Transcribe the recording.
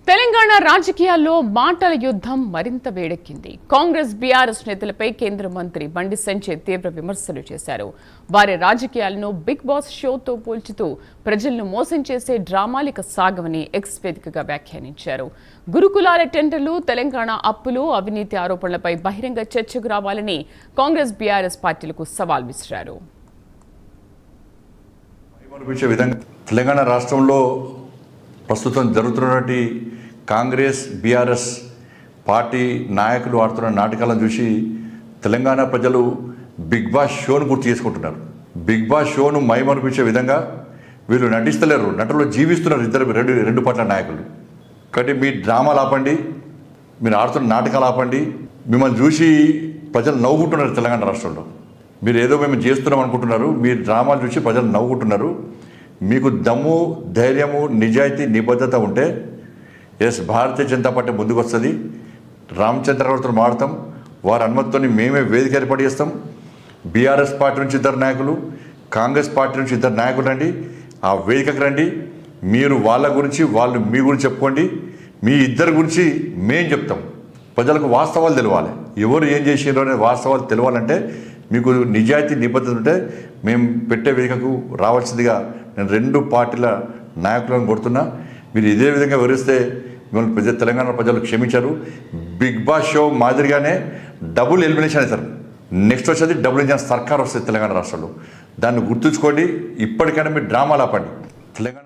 తెలంగాణ రాజకీయాల్లో మాటల యుద్ధం మరింత వేడెక్కింది. కాంగ్రెస్ బీఆర్ఎస్ నేతలపై కేంద్ర మంత్రి బండి సంజయ్ తీవ్ర విమర్శలు చేశారు. వారి రాజకీయాలను బిగ్ బాస్ షోతో పోల్చుతూ ప్రజలను మోసం చేసే డ్రామాలిక సాగవని ఎక్స్ వేదికగా వ్యాఖ్యానించారు. గురుకులాల టెండర్లు, తెలంగాణ అప్పులు, అవినీతి ఆరోపణలపై బహిరంగ చర్చకు రావాలని కాంగ్రెస్ బీఆర్ఎస్ పార్టీలకు సవాల్ విసిరారు. తెలంగాణ రాష్ట్రంలో ప్రస్తుతం జరుగుతున్నటువంటి కాంగ్రెస్ బీఆర్ఎస్ పార్టీ నాయకులు ఆడుతున్న నాటకాలను చూసి తెలంగాణ ప్రజలు బిగ్ బాస్ షోను గుర్తు చేసుకుంటున్నారు. బిగ్ బాస్ షోను మైమరిపించే విధంగా వీళ్ళు నటిస్తలేరు, నటులు జీవిస్తున్నారు రెండు పార్టీల నాయకులు. కాబట్టి మీ డ్రామాలు ఆపండి, మీరు ఆడుతున్న నాటకాలు ఆపండి. మిమ్మల్ని చూసి ప్రజలు నవ్వుకుంటున్నారు. తెలంగాణ రాష్ట్రంలో మీరు ఏదో మేము చేస్తున్నాం అనుకుంటున్నారు. మీ డ్రామాలు చూసి ప్రజలు నవ్వుకుంటున్నారు. మీకు దమ్ము, ధైర్యము, నిజాయితీ, నిబద్ధత ఉంటే భారతీయ జనతా పార్టీ ముందుకు వస్తుంది. రామచంద్రరావుతో మాడతాం, వారి అనుమతితో మేమే వేదిక ఏర్పాటు చేస్తాం. బీఆర్ఎస్ పార్టీ నుంచి 2 నాయకులు, కాంగ్రెస్ పార్టీ నుంచి 2 నాయకులు రండి, ఆ వేదికకు రండి. మీరు వాళ్ళ గురించి, వాళ్ళు మీ గురించి చెప్పుకోండి. మీ ఇద్దరి గురించి మేం చెప్తాం. ప్రజలకు వాస్తవాలు తెలవాలి, ఎవరు ఏం చేసారో అనే వాస్తవాలు తెలవాలంటే మీకు నిజాయితీ, నిబద్ధత ఉంటే మేము పెట్టే వేదికకు రావాల్సిందిగా నేను 2 పార్టీల నాయకులను కోరుతున్నా. మీరు ఇదే విధంగా వివరిస్తే మిమ్మల్ని తెలంగాణ ప్రజలు క్షమించారు. బిగ్ బాస్ షో మాదిరిగానే డబుల్ ఎలిమినేషన్ అవుతారు. నెక్స్ట్ వచ్చేది డబుల్ ఇంజన్ సర్కార్ వస్తుంది తెలంగాణ రాష్ట్రంలో. దాన్ని గుర్తుంచుకోండి. ఇప్పటికైనా మీరు డ్రామాలు ఆపండి. తెలంగాణ